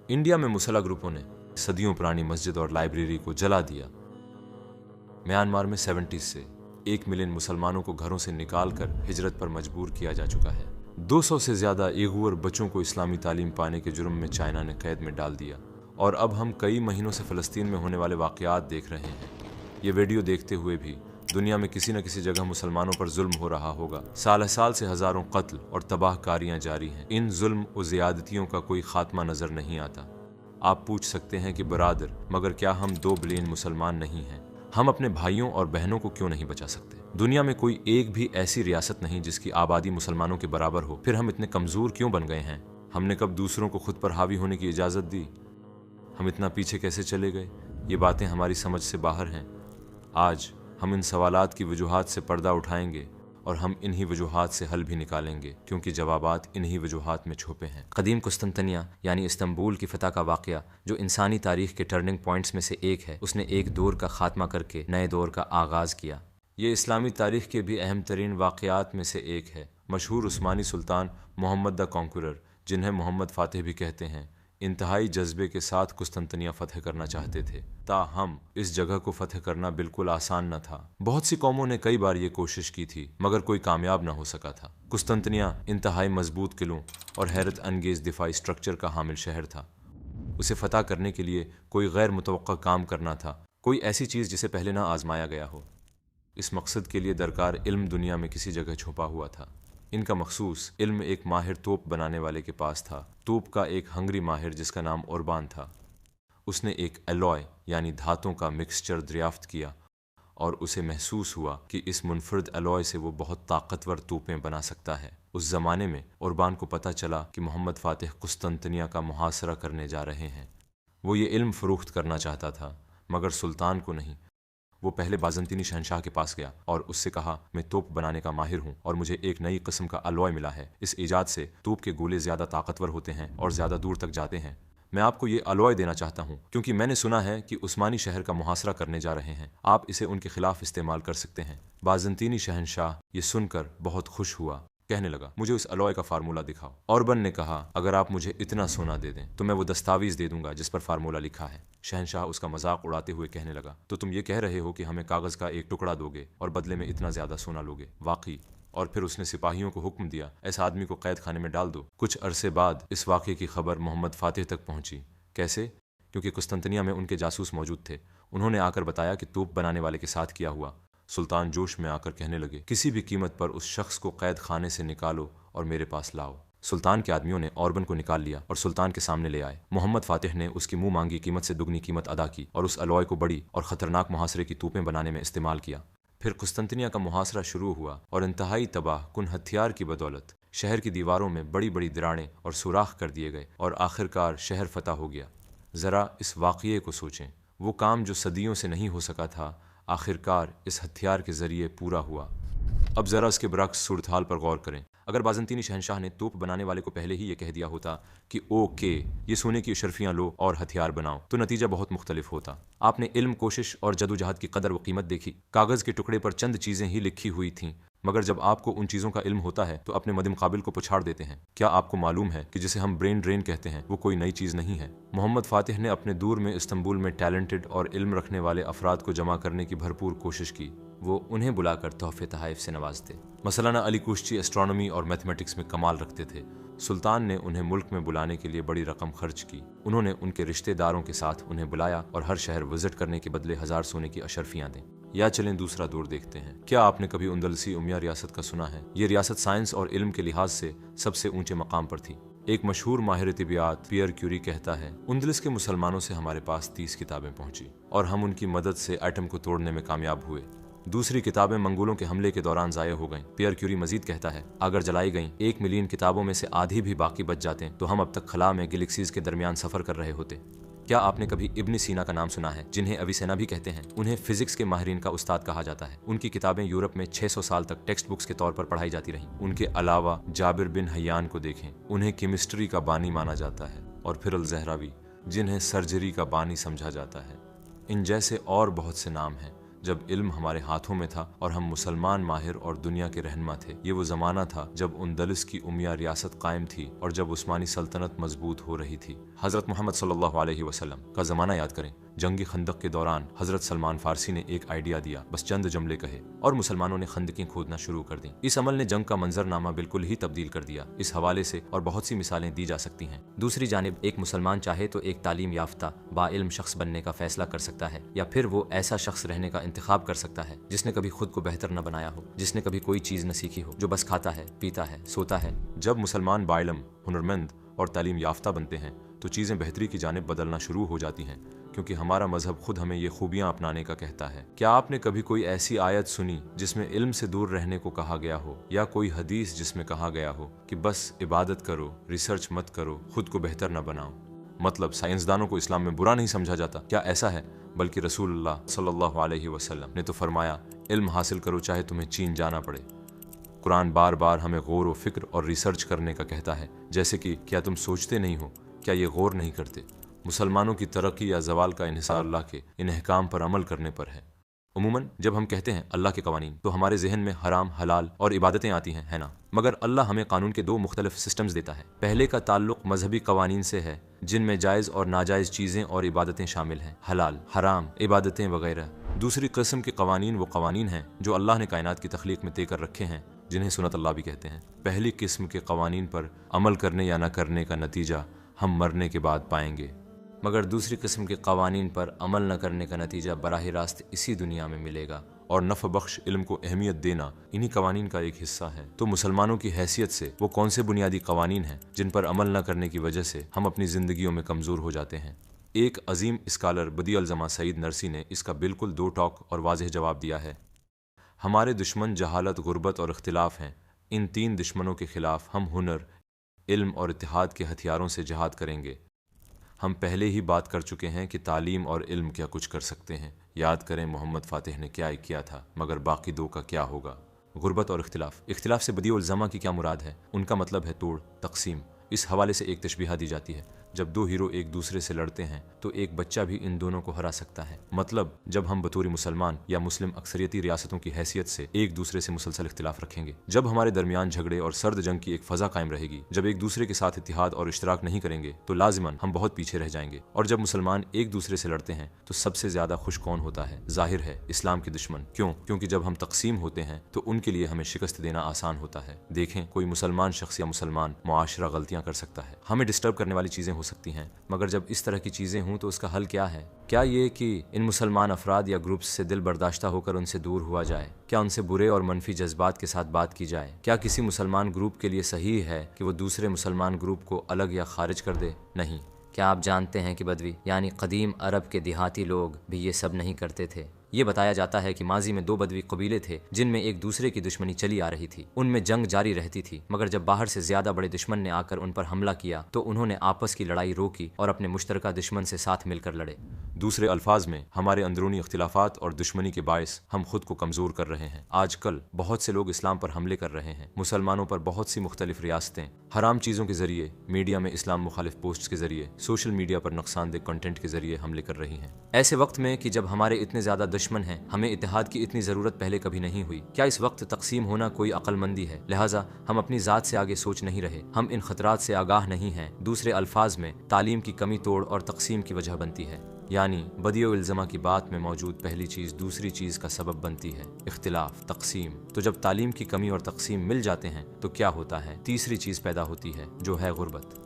India में मुसल्ला ग्रुपों ने सदियों पुरानी मस्जिद और लाइब्रेरी को जला दिया। म्यांमार में 70 से 1 मिलियन मुसलमानों को घरों से निकालकर हिजरत पर मजबूर किया जा चुका है। 200 से ज़्यादा उइघुर बच्चों को इस्लामी तालीम पाने के जुर्म में चाइना ने कैद में डाल दिया। और अब हम कई महीनों से फ़लस्तीन में होने वाले वाक़यात देख रहे हैं। ये वीडियो देखते हुए भी दुनिया में किसी न किसी जगह मुसलमानों पर जुल्म हो रहा होगा। साल साल से हज़ारों कत्ल और तबाहकारियाँ जारी हैं। इन जुल्म और ज़्यादतियों का कोई ख़ात्मा नज़र नहीं आता। आप पूछ सकते हैं कि बरादर, मगर क्या हम 2 बिलियन मुसलमान नहीं हैं? हम अपने भाइयों और बहनों को क्यों नहीं बचा सकते? दुनिया में कोई एक भी ऐसी रियासत नहीं जिसकी आबादी मुसलमानों के बराबर हो। फिर हम इतने कमज़ोर क्यों बन गए हैं? हमने कब दूसरों को खुद पर हावी होने की इजाज़त दी? हम इतना पीछे कैसे चले गए? ये बातें हमारी समझ से बाहर हैं। आज हम इन सवालात की वजूहात से पर्दा उठाएंगे और हम इन्हीं वजूहात से हल भी निकालेंगे, क्योंकि जवाबात इन्हीं वजूहात में छुपे हैं। कदीम कुस्तंतनिया यानी इस्तंबुल की फ़तह का वाक़या, जो इंसानी तारीख़ के टर्निंग पॉइंट्स में से एक है, उसने एक दौर का ख़ात्मा करके नए दौर का आगाज़ किया। ये इस्लामी तारीख़ के भी अहम तरीन वाक़यात में से एक है। मशहूर उस्मानी सुल्तान मोहम्मद द कॉन्करर, जिन्हें मोहम्मद फ़ातिह भी कहते हैं, इंतहाई जज्बे के साथ कुस्तंतनिया फ़तह करना चाहते थे। ताहम इस जगह को फ़तह करना बिल्कुल आसान न था। बहुत सी कौमों ने कई बार ये कोशिश की थी, मगर कोई कामयाब न हो सका था। कुस्तंतनिया इंतहाई मजबूत किलों और हैरत अंगेज़ दिफाई स्ट्रक्चर का हामिल शहर था। उसे फ़तह करने के लिए कोई गैर मुतवक्का काम करना था, कोई ऐसी चीज़ जिसे पहले ना आजमाया गया हो। इस मकसद के लिए दरकार इल्म दुनिया में किसी जगह छुपा हुआ था। इनका मखसूस इल्म एक माहिर तोप बनाने वाले के पास था। तोप का एक हंगरी माहिर जिसका नाम ओरबान था। उसने एक एलॉय यानी धातों का मिक्सचर दरियाफ्त किया और उसे महसूस हुआ कि इस मुनफरद एलॉय से वो बहुत ताकतवर तोपें बना सकता है। उस ज़माने में ओरबान को पता चला कि मोहम्मद फ़ातिह कुस्तंतनिया का मुहासरा करने जा रहे हैं। वो ये इल्म फ़रोख्त करना चाहता था, मगर सुल्तान को नहीं। वो पहले बाज़ंतीनी शहनशाह के पास गया और उससे कहा, मैं तोप बनाने का माहिर हूँ और मुझे एक नई किस्म का अलॉय मिला है। इस ईजाद से तोप के गोले ज़्यादा ताकतवर होते हैं और ज़्यादा दूर तक जाते हैं। मैं आपको ये अलॉय देना चाहता हूँ, क्योंकि मैंने सुना है कि उस्मानी शहर का मुहासरा करने जा रहे हैं। आप इसे उनके खिलाफ इस्तेमाल कर सकते हैं। बाज़ंतीनी शहनशाह ये सुनकर बहुत खुश हुआ। कहने लगा, मुझे उस अलॉय का फार्मूला दिखाओ। ओरबन ने कहा, अगर आप मुझे इतना सोना दे दें तो मैं वो दस्तावेज़ दे दूंगा जिस पर फार्मूला लिखा है। शहनशाह उसका मजाक उड़ाते हुए कहने लगा, तो तुम ये कह रहे हो कि हमें कागज़ का एक टुकड़ा दोगे और बदले में इतना ज़्यादा सोना लोगे? वाकई। और फिर उसने सिपाहियों को हुक्म दिया, ऐसे आदमी को कैद खाने में डाल दो। कुछ अरसे बाद इस वाक़े की खबर मोहम्मद फ़ातिह तक पहुंची। कैसे? क्योंकि कुस्तंतनिया में उनके जासूस मौजूद थे। उन्होंने आकर बताया कि तोप बनाने वाले के साथ किया हुआ। सुल्तान जोश में आकर कहने लगे, किसी भी कीमत पर उस शख्स को कैद खाने से निकालो और मेरे पास लाओ। सुल्तान के आदमियों ने ओरबन को निकाल लिया और सुल्तान के सामने ले आए। मोहम्मद फ़ातिह ने उसकी मुंह मांगी कीमत से दुगनी कीमत अदा की और उस अलॉय को बड़ी और ख़तरनाक मुहासरे की तोपें बनाने में इस्तेमाल किया। फिर कुस्तंतनिया का मुहासरा शुरू हुआ और इंतहाई तबाह कुन हथियार की बदौलत शहर की दीवारों में बड़ी बड़ी दरारें और सुराख कर दिए गए और आखिरकार शहर फतह हो गया। ज़रा इस वाक़ये को सोचें। वो काम जो सदियों से नहीं हो सका था, आखिरकार इस हथियार के ज़रिए पूरा हुआ। अब ज़रा इसके बरक्स सूरत हाल पर गौर करें। अगर बाज़ंतीनी शहनशाह ने तोप बनाने वाले को पहले ही ये कह दिया होता कि ओके, ये सोने की अशरफियाँ लो और हथियार बनाओ, तो नतीजा बहुत मुख्तलिफ होता। आपने इल्म, कोशिश और जदोजहद की कदर व कीमत देखी। कागज़ के टुकड़े पर चंद चीज़ें ही लिखी हुई थीं, मगर जब आपको उन चीज़ों का इल्म होता है तो अपने मदमुकाबिल को पछाड़ देते हैं। क्या आपको मालूम है कि जिसे हम ब्रेन ड्रेन कहते हैं वो कोई नई चीज़ नहीं है? मोहम्मद फ़ातिह ने अपने दूर में इस्तंबुल में टैलेंटेड और इल्म रखने वाले अफराद को जमा करने की भरपूर कोशिश की। वो उन्हें बुलाकर तोहफे तहाइफ से नवाजते। मसलाना अली कुश्ती एस्ट्रोनॉमी और मैथमेटिक्स में कमाल रखते थे। सुल्तान ने उन्हें मुल्क में बुलाने के लिए बड़ी रकम खर्च की। उन्होंने उनके रिश्तेदारों के साथ उन्हें बुलाया और हर शहर विजिट करने के बदले 1000 सोने की अशरफियाँ दें। या चलें दूसरा दौर देखते हैं। क्या आपने कभी उंदलसी उमिया रियासत का सुना है? ये रियासत साइंस और इल्म के लिहाज से सबसे ऊंचे मकाम पर थी। एक मशहूर माहिर तिबियात पियर क्यूरी कहता है, उंदलस के मुसलमानों से हमारे पास 30 किताबें पहुंची और हम उनकी मदद से एटम को तोड़ने में कामयाब हुए। दूसरी किताबें मंगोलों के हमले के दौरान ज़ाया हो गईं। पियर क्यूरी मजीद कहता है, अगर जलाई गईं 1 मिलियन किताबों में से आधी भी बाकी बच जाते तो हम अब तक खला में गैलेक्सीज के दरमियान सफ़र कर रहे होते। क्या आपने कभी इब्न सीना का नाम सुना है, जिन्हें अविसेना भी कहते हैं? उन्हें फिजिक्स के माहिरीन का उस्ताद कहा जाता है। उनकी किताबें यूरोप में 600 साल तक टेक्स्ट बुक्स के तौर पर पढ़ाई जाती रहीं। उनके अलावा जाबिर बिन हयान को देखें, उन्हें केमिस्ट्री का बानी माना जाता है। और फिर अल ज़हरावी, जिन्हें सर्जरी का बानी समझा जाता है। इन जैसे और बहुत से नाम हैं जब इल्म हमारे हाथों में था और हम मुसलमान माहिर और दुनिया के रहनुमा थे। ये वो ज़माना था जब उंदलस की उमिया रियासत कायम थी और जब उस्मानी सल्तनत मजबूत हो रही थी। हज़रत मोहम्मद सल्लल्लाहु अलैहि वसल्लम का ज़माना याद करें। जंगी खंदक के दौरान हज़रत सलमान फारसी ने एक आइडिया दिया, बस चंद जुमले कहे और मुसलमानों ने खंदकें खोदना शुरू कर दी। इस अमल ने जंग का मंजरनामा बिल्कुल ही तब्दील कर दिया। इस हवाले से और बहुत सी मिसालें दी जा सकती हैं। दूसरी जानिब एक मुसलमान चाहे तो एक तालीम याफ्ता बाइल्म शख्स बनने का फैसला कर सकता है, या फिर वो ऐसा शख्स रहने का इंतखाब कर सकता है जिसने कभी खुद को बेहतर न बनाया हो, जिसने कभी कोई चीज़ न सीखी हो, जो बस खाता है, पीता है, सोता है। जब मुसलमान बाइल्म, हुनरमंद और तालीम याफ्ता बनते हैं तो चीज़ें बेहतरी की जानिब बदलना शुरू हो जाती हैं, क्योंकि हमारा मजहब खुद हमें ये खूबियाँ अपनाने का कहता है। क्या आपने कभी कोई ऐसी आयत सुनी जिसमें इल्म से दूर रहने को कहा गया हो, या कोई हदीस जिसमें कहा गया हो कि बस इबादत करो, रिसर्च मत करो, खुद को बेहतर न बनाओ? मतलब साइंसदानों को इस्लाम में बुरा नहीं समझा जाता, क्या ऐसा है? बल्कि रसूलुल्लाह सल्लल्लाहु अलैहि वसल्लम ने तो फरमाया, इल्म हासिल करो चाहे तुम्हें चीन जाना पड़े। कुरान बार बार हमें गौर व फिक्र और रिसर्च करने का कहता है, जैसे कि क्या तुम सोचते नहीं हो, क्या ये गौर नहीं करते? मुसलमानों की तरक्की या जवाल का इन्हिसार अल्लाह के इन अहकाम पर अमल करने पर है। उमूमन जब हम कहते हैं अल्लाह के कवानीन तो हमारे जहन में हराम, हलाल और इबादतें आती हैं, है ना? मगर अल्लाह हमें कानून के दो मुख्तलिफ सिस्टम्स देता है। पहले का ताल्लुक मजहबी कवानीन से है जिनमें जायज़ और नाजायज़ चीज़ें और इबादतें शामिल हैं, हलाल, हराम, इबादतें वगैरह। दूसरी किस्म के कवानीन वो कवानीन हैं जो अल्लाह ने कायनात की तख्लीक में तय कर रखे हैं, जिन्हें सुन्नत अल्लाह भी कहते हैं। पहली किस्म के कवानीन पर अमल करने या न करने का नतीजा हम मरने के बाद पाएंगे, मगर दूसरी किस्म के कवानीन पर अमल न करने का नतीजा बराह रास्त इसी दुनिया में मिलेगा, और नफ़ बख्श इल्म को अहमियत देना इन्हीं कवानीन का एक हिस्सा है। तो मुसलमानों की हैसियत से वो कौन से बुनियादी कवानीन हैं जिन पर अमल न करने की वजह से हम अपनी ज़िंदगियों में कमज़ोर हो जाते हैं? एक अजीम स्कॉलर बदी अल जमा सईद नरसी ने इसका बिल्कुल दो टॉक और वाज़ेह जवाब दिया है। हमारे दुश्मन जहालत, गुर्बत और इख्तिलाफ हैं। इन तीन दुश्मनों के खिलाफ हम हुनर, इल्म और इत्तिहाद के हथियारों से जहाद करेंगे। हम पहले ही बात कर चुके हैं कि तालीम और इल्म क्या कुछ कर सकते हैं। याद करें मोहम्मद फ़ातिह ने क्या किया था, मगर बाकी दो का क्या होगा? गुर्बत और इख्तिलाफ से बदी उल ज़मा की क्या मुराद है? उनका मतलब है तोड़, तकसीम। इस हवाले से एक तशबीहा दी जाती है, जब दो हीरो एक दूसरे से लड़ते हैं तो एक बच्चा भी इन दोनों को हरा सकता है। मतलब जब हम बतौर मुसलमान या मुस्लिम अक्सरियती रियासतों की हैसियत से एक दूसरे से मुसलसल इख्तिलाफ रखेंगे, जब हमारे दरमियान झगड़े और सर्द जंग की एक फ़ज़ा कायम रहेगी, जब एक दूसरे के साथ इत्तिहाद और इश्तराक नहीं करेंगे तो लाजिमन हम बहुत पीछे रह जाएंगे। और जब मुसलमान एक दूसरे से लड़ते हैं तो सबसे ज़्यादा खुश कौन होता है? ज़ाहिर है इस्लाम के दुश्मन। क्यों? क्योंकि जब हम तकसीम होते हैं तो उनके लिए हमें शिकस्त देना आसान होता है। देखें, कोई मुसलमान शख्स या मुसलमान मुआशरा गलतियाँ कर सकता है, हमें डिस्टर्ब करने वाली चीज़ें हो सकती हैं, मगर जब इस तरह की चीज़ें हों तो उसका हल क्या है? क्या ये कि इन मुसलमान अफराद या ग्रुप्स से दिल बर्दाश्ता होकर उनसे दूर हुआ जाए? क्या उनसे बुरे और मनफी जज्बात के साथ बात की जाए? क्या किसी मुसलमान ग्रुप के लिए सही है कि वो दूसरे मुसलमान ग्रुप को अलग या खारिज कर दे? नहीं। क्या आप जानते हैं कि बदवी यानी कदीम अरब के देहाती लोग भी ये सब नहीं करते थे? ये बताया जाता है कि माजी में दो बदवी कबीले थे जिनमें एक दूसरे की दुश्मनी चली आ रही थी। उनमें जंग जारी रहती थी, मगर जब बाहर से ज्यादा बड़े दुश्मन ने आकर उन पर हमला किया तो उन्होंने आपस की लड़ाई रोकी और अपने मुश्तरका दुश्मन से साथ मिलकर लड़े। दूसरे अल्फाज में हमारे अंदरूनी इख्तिलाफात और दुश्मनी के बायस हम खुद को कमज़ोर कर रहे हैं। आजकल बहुत से लोग इस्लाम पर हमले कर रहे हैं। मुसलमानों पर बहुत सी मुख्तलिफ रियासतें हराम चीज़ों के ज़रिए, मीडिया में इस्लाम मुखालिफ पोस्ट के ज़रिए, सोशल मीडिया पर नुकसानदेह कंटेंट के ज़रिए हमले कर रही हैं। ऐसे वक्त में कि जब हमारे इतने ज़्यादा दुश्मन हैं, हमें इत्तेहाद की इतनी ज़रूरत पहले कभी नहीं हुई। क्या इस वक्त तकसीम होना कोई अक्लमंदी है? लिहाजा हम अपनी ज़ात से आगे सोच नहीं रहे, हम इन खतरात से आगाह नहीं हैं। दूसरे अल्फाज में तालीम की कमी तोड़ और तकसीम की वजह बनती है, यानी बदियो इल्ज़मा की बात में मौजूद पहली चीज़ दूसरी चीज़ का सबब बनती है, इख्तिलाफ, तकसीम। तो जब तालीम की कमी और तकसीम मिल जाते हैं तो क्या होता है? तीसरी चीज़ पैदा होती है जो है गुर्बत।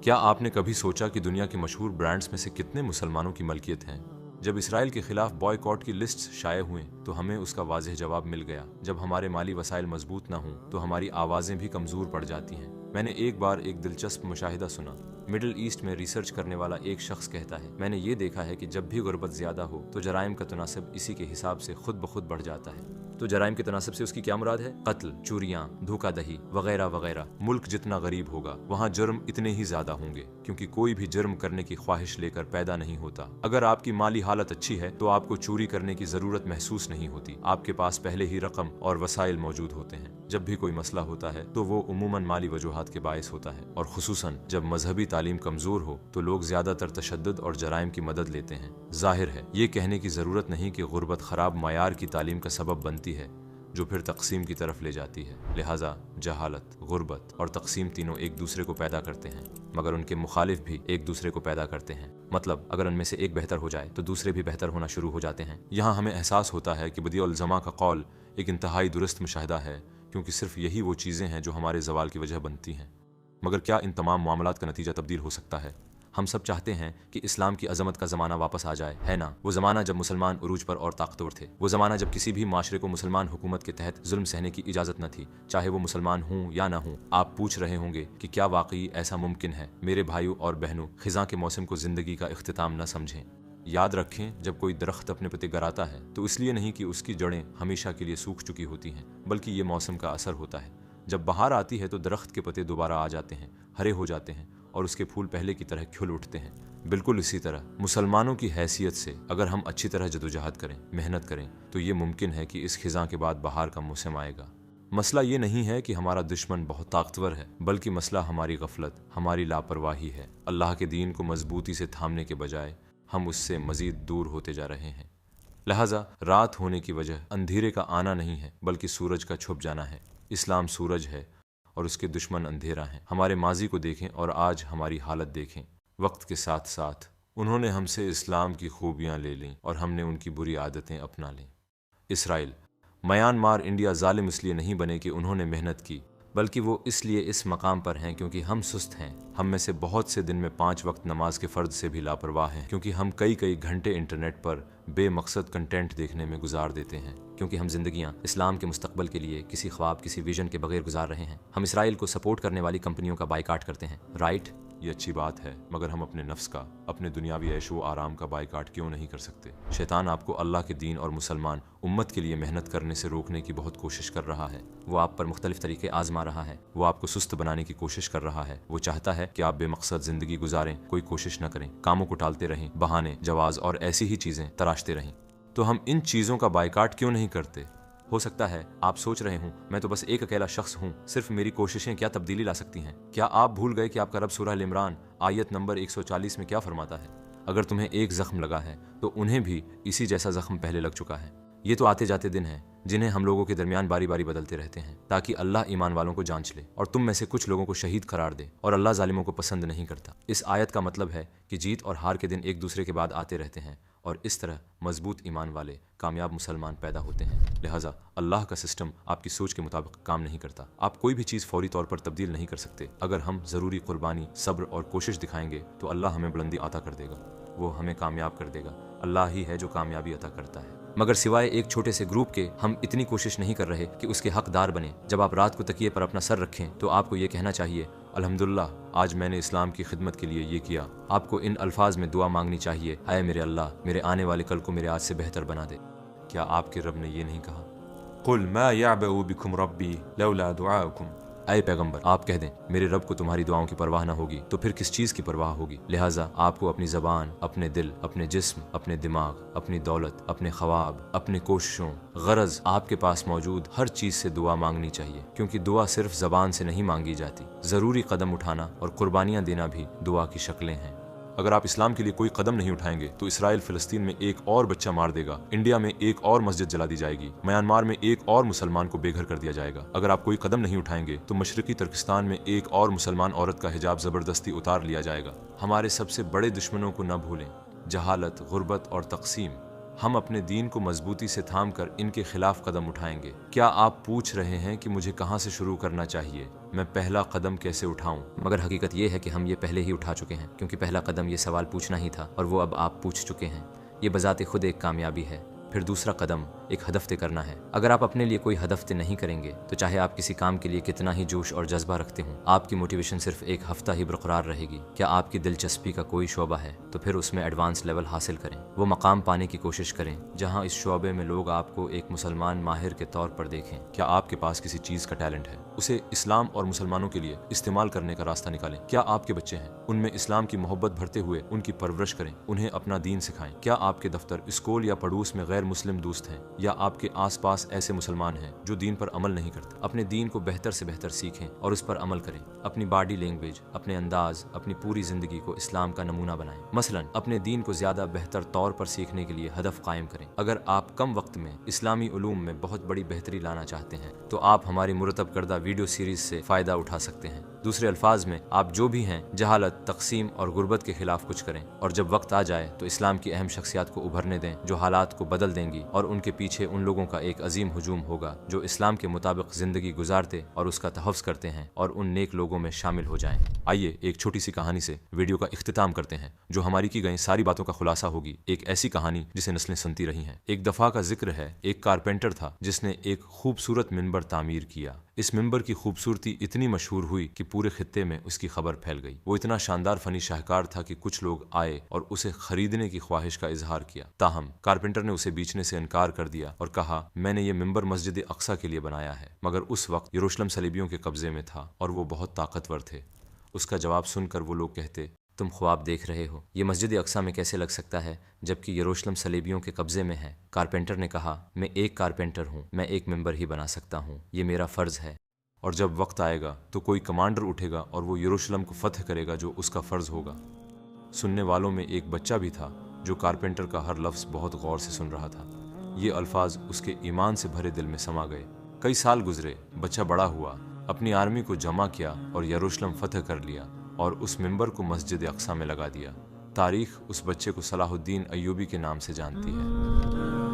क्या आपने कभी सोचा कि दुनिया के मशहूर ब्रांड्स में से कितने मुसलमानों की मलकियत हैं? जब इसराइल के खिलाफ बॉयकॉट की लिस्ट शाये हुए तो हमें उसका वाज़ेह जवाब मिल गया। जब हमारे माली वसाइल मजबूत ना हों तो हमारी आवाज़ें भी कमज़ोर पड़ जाती हैं। मैंने एक बार एक दिलचस्प मुशाहिदा सुना। मिडिल ईस्ट में रिसर्च करने वाला एक शख्स कहता है, मैंने ये देखा है कि जब भी गुर्बत ज़्यादा हो तो जराइम का तनासब इसी के हिसाब से खुद ब खुद बढ़ जाता है। तो जराइम के तनासब से उसकी क्या मुराद है? कत्ल, चोरियां, धोखा दही वगैरह वगैरह। मुल्क जितना गरीब होगा वहाँ जुर्म इतने ही ज्यादा होंगे, क्योंकि कोई भी जुर्म करने की ख्वाहिश लेकर पैदा नहीं होता। अगर आपकी माली हालत अच्छी है तो आपको चोरी करने की जरूरत महसूस नहीं होती, आपके पास पहले ही रकम और वसाइल मौजूद होते हैं। जब भी कोई मसला होता है तो वो उमूमन माली वजूहात के बायस होता है, और खुसूसन जब मजहबी तालीम कमजोर हो तो लोग ज्यादातर तशद्दुद और जराइम की मदद लेते हैं। जाहिर है ये कहने की जरूरत नहीं कि गुर्बत खराब मायार की तालीम का सबब बनती है, जो फिर तकसीम की तरफ ले जाती है। लिहाजा जहालत, गुर्बत और तकसीम तीनों एक दूसरे को पैदा करते हैं, मगर उनके मुखालिफ भी एक दूसरे को पैदा करते हैं। मतलब अगर उनमें से एक बेहतर हो जाए तो दूसरे भी बेहतर होना शुरू हो जाते हैं। यहाँ हमें एहसास होता है कि बदिउल ज़मा का कौल एक इंतहाई दुरुस्त मुशाहिदा है, क्योंकि सिर्फ यही वो चीज़ें हैं जो हमारे ज़वाल की वजह बनती हैं। मगर क्या इन तमाम मामलात का नतीजा तब्दील हो सकता है? हम सब चाहते हैं कि इस्लाम की अजमत का ज़माना वापस आ जाए, है ना? वो ज़माना जब मुसलमान उरूज पर और ताकतवर थे, वो ज़माना जब किसी भी माशरे को मुसलमान हुकूमत के तहत जुल्म सहने की इजाज़त न थी, चाहे वो मुसलमान हों या ना हों। आप पूछ रहे होंगे कि क्या वाकई ऐसा मुमकिन है? मेरे भाइयों और बहनों, खिज़ां के मौसम को ज़िंदगी का इख्तिताम न समझें। याद रखें, जब कोई दरख्त अपने पत्ते गिराता है तो इसलिए नहीं कि उसकी जड़ें हमेशा के लिए सूख चुकी होती हैं, बल्कि ये मौसम का असर होता है। जब बहार आती है तो दरख्त के पत्ते दोबारा आ जाते हैं, हरे हो जाते हैं और उसके फूल पहले की तरह खिल उठते हैं। बिल्कुल इसी तरह मुसलमानों की हैसियत से अगर हम अच्छी तरह जदोजहद करें, मेहनत करें, तो ये मुमकिन है कि इस खिज़ां के बाद बहार का मौसम आएगा। मसला ये नहीं है कि हमारा दुश्मन बहुत ताकतवर है, बल्कि मसला हमारी गफलत, हमारी लापरवाही है। अल्लाह के दीन को मजबूती से थामने के बजाय हम उससे मजीद दूर होते जा रहे हैं। लिहाजा रात होने की वजह अंधेरे का आना नहीं है, बल्कि सूरज का छुप जाना है। इस्लाम सूरज है और उसके दुश्मन अंधेरा हैं। हमारे माजी को देखें और आज हमारी हालत देखें। वक्त के साथ साथ उन्होंने हमसे इस्लाम की खूबियाँ ले लीं और हमने उनकी बुरी आदतें अपना लीं। इसराइल, म्यांमार, इंडिया जालिम इसलिए नहीं बने कि उन्होंने मेहनत की, बल्कि वो इसलिए इस मकाम पर हैं क्योंकि हम सुस्त हैं। हम में से बहुत से दिन में 5 वक्त नमाज के फ़र्ज से भी लापरवाह हैं, क्योंकि हम कई घंटे इंटरनेट पर बेमकसद कंटेंट देखने में गुजार देते हैं, क्योंकि हम जिंदगियां इस्लाम के मुस्तकबल के लिए किसी ख्वाब, किसी विजन के बगैर गुजार रहे हैं। हम इसराइल को सपोर्ट करने वाली कंपनियों का बाइकाट करते हैं। राइट, ये अच्छी बात है, मगर हम अपने नफ्स का, अपने दुनियावी ऐश व आराम का बाइकाट क्यों नहीं कर सकते? शैतान आपको अल्लाह के दीन और मुसलमान उम्मत के लिए मेहनत करने से रोकने की बहुत कोशिश कर रहा है। वो आप पर मुख्तलिफ तरीके आजमा रहा है। वो आपको सुस्त बनाने की कोशिश कर रहा है। वो चाहता है कि आप बेमकसद जिंदगी गुजारें, कोई कोशिश न करें, कामों को टालते रहें, बहाने, जवाज और ऐसी ही चीज़ें तराशते रहें। तो हम इन चीज़ों का बाइकाट क्यों नहीं करते? हो सकता है आप सोच रहे हूँ, मैं तो बस एक अकेला शख्स हूँ, सिर्फ मेरी कोशिशें क्या तब्दीली ला सकती हैं? क्या आप भूल गए कि आपका रब सूरह अल इमरान आयत नंबर 140 में क्या फरमाता है? अगर तुम्हें एक जख्म लगा है तो उन्हें भी इसी जैसा जख्म पहले लग चुका है। ये तो आते जाते दिन हैं जिन्हें हम लोगों के दरमियान बारी बारी बदलते रहते हैं, ताकि अल्लाह ईमान वालों को जांच ले और तुम में से कुछ लोगों को शहीद करार दे, और अल्लाह जालिमों को पसंद नहीं करता। इस आयत का मतलब है कि जीत और हार के दिन एक दूसरे के बाद आते रहते हैं, और इस तरह मजबूत ईमान वाले कामयाब मुसलमान पैदा होते हैं। लिहाजा अल्लाह का सिस्टम आपकी सोच के मुताबिक काम नहीं करता। आप कोई भी चीज़ फौरी तौर पर तब्दील नहीं कर सकते। अगर हम ज़रूरी कुर्बानी, सब्र और कोशिश दिखाएंगे तो अल्लाह हमें बुलंदी अता कर देगा, वो हमें कामयाब कर देगा। अल्लाह ही है जो कामयाबी अता करता है। मगर सिवाय एक छोटे से ग्रुप के हम इतनी कोशिश नहीं कर रहे कि उसके हकदार बने। जब आप रात को तकिए पर अपना सर रखें तो आपको ये कहना चाहिए, अल्हम्दुलिल्लाह, आज मैंने इस्लाम की खिदमत के लिए ये किया। आपको इन अल्फाज में दुआ मांगनी चाहिए, आए मेरे अल्लाह, मेरे आने वाले कल को मेरे आज से बेहतर बना दे। क्या आपके रब ने ये नहीं कहा, कुल मा यअबउ बिकुम रब्बी लौला दुआउकुम? ऐ पैगंबर, आप कह दें, मेरे रब को तुम्हारी दुआओं की परवाह ना होगी तो फिर किस चीज़ की परवाह होगी? लिहाजा आपको अपनी ज़बान, अपने दिल, अपने जिस्म, अपने दिमाग, अपनी दौलत, अपने ख्वाब, अपनी कोशिशों, गरज, आपके पास मौजूद हर चीज़ से दुआ मांगनी चाहिए, क्योंकि दुआ सिर्फ ज़बान से नहीं मांगी जाती। ज़रूरी कदम उठाना और कुर्बानियाँ देना भी दुआ की शक्लें हैं। अगर आप इस्लाम के लिए कोई कदम नहीं उठाएंगे तो इसराइल फिलिस्तीन में एक और बच्चा मार देगा, इंडिया में एक और मस्जिद जला दी जाएगी, म्यांमार में एक और मुसलमान को बेघर कर दिया जाएगा। अगर आप कोई कदम नहीं उठाएंगे तो मशरकी तुर्किस्तान में एक और मुसलमान औरत का हिजाब जबरदस्ती उतार लिया जाएगा। हमारे सबसे बड़े दुश्मनों को न भूलें, जहालत, गुर्बत और तकसीम। हम अपने दीन को मजबूती से थाम कर इनके खिलाफ कदम उठाएंगे। क्या आप पूछ रहे हैं कि मुझे कहाँ से शुरू करना चाहिए, मैं पहला कदम कैसे उठाऊं? मगर हकीकत ये है कि हम ये पहले ही उठा चुके हैं, क्योंकि पहला कदम ये सवाल पूछना ही था और वो अब आप पूछ चुके हैं। ये बजाते खुद एक कामयाबी है। پھر دوسرا قدم ایک ہدف طے کرنا ہے۔ اگر آپ اپنے لیے کوئی ہدف طے نہیں کریں گے تو چاہے آپ کسی کام کے لیے کتنا ہی جوش اور جذبہ رکھتے ہوں، آپ کی موٹیویشن صرف ایک ہفتہ ہی برقرار رہے گی۔ کیا آپ کی دلچسپی کا کوئی شعبہ ہے تو پھر اس میں ایڈوانس لیول حاصل کریں، وہ مقام پانے کی کوشش کریں جہاں اس شعبے میں لوگ آپ کو ایک مسلمان ماہر کے طور پر دیکھیں۔ کیا آپ کے پاس کسی چیز کا ٹیلنٹ ہے؟ اسے اسلام اور مسلمانوں کے لیے استعمال کرنے کا راستہ نکالیں۔ کیا آپ کے بچے ہیں؟ ان میں اسلام کی محبت بھرتے ہوئے ان کی پرورش کریں، انہیں اپنا دین سکھائیں۔ کیا آپ کے دفتر، اسکول یا پڑوس میں غیر مسلم دوست ہیں، یا آپ کے آس پاس ایسے مسلمان ہیں جو دین پر عمل نہیں کرتے؟ اپنے دین کو بہتر سے بہتر سیکھیں اور اس پر عمل کریں۔ اپنی باڈی لینگویج، اپنے انداز، اپنی پوری زندگی کو اسلام کا نمونہ بنائیں۔ مثلا اپنے دین کو زیادہ بہتر طور پر سیکھنے کے لیے ہدف قائم کریں۔ اگر آپ کم وقت میں اسلامی علوم میں بہت بڑی بہتری لانا چاہتے ہیں تو آپ ہماری مرتب کردہ ویڈیو سیریز سے فائدہ اٹھا سکتے ہیں۔ دوسرے الفاظ میں، آپ جو بھی ہیں، جہالت، تقسیم اور غربت کے خلاف کچھ کریں، اور جب وقت آ جائے تو اسلام کی اہم شخصیات کو ابھرنے دیں جو حالات کو بدل دیں گی، اور ان کے پیچھے ان لوگوں کا ایک عظیم ہجوم ہوگا جو اسلام کے مطابق زندگی گزارتے اور اس کا تحفظ کرتے ہیں اور ان نیک لوگوں میں شامل ہو جائیں۔ آئیے ایک چھوٹی سی کہانی سے ویڈیو کا اختتام کرتے ہیں جو ہماری کی گئی ساری باتوں کا خلاصہ ہوگی، ایک ایسی کہانی جسے نسلیں سنتی رہی ہیں۔ ایک دفعہ کا ذکر ہے، ایک کارپینٹر تھا جس نے ایک خوبصورت منبر تعمیر کیا۔ اس منبر کی خوبصورتی اتنی مشہور ہوئی کہ پورے خطے میں اس کی خبر پھیل گئی۔ وہ اتنا شاندار فنی شاہکار تھا کہ کچھ لوگ آئے اور اسے خریدنے کی خواہش کا اظہار کیا۔ تاہم کارپینٹر نے اسے بیچنے سے انکار کر دیا اور کہا، میں نے یہ منبر مسجد اقصی کے لیے بنایا ہے، مگر اس وقت یروشلم صلیبیوں کے قبضے میں تھا اور وہ بہت طاقتور تھے۔ اس کا جواب سن کر وہ لوگ کہتے، تم خواب دیکھ رہے ہو، یہ مسجد اقصی میں کیسے لگ سکتا ہے جبکہ یروشلم صلیبیوں کے قبضے میں ہے؟ کارپینٹر نے کہا، میں ایک کارپینٹر ہوں، میں ایک منبر ہی بنا سکتا ہوں، یہ میرا فرض ہے۔ اور جب وقت آئے گا تو کوئی کمانڈر اٹھے گا اور وہ یروشلم کو فتح کرے گا جو اس کا فرض ہوگا۔ سننے والوں میں ایک بچہ بھی تھا جو کارپینٹر کا ہر لفظ بہت غور سے سن رہا تھا۔ یہ الفاظ اس کے ایمان سے بھرے دل میں سما گئے۔ کئی سال گزرے، بچہ بڑا ہوا، اپنی آرمی کو جمع کیا اور یروشلم فتح کر لیا اور اس منبر کو مسجد اقصی میں لگا دیا۔ تاریخ اس بچے کو صلاح الدین ایوبی کے نام سے جانتی ہے۔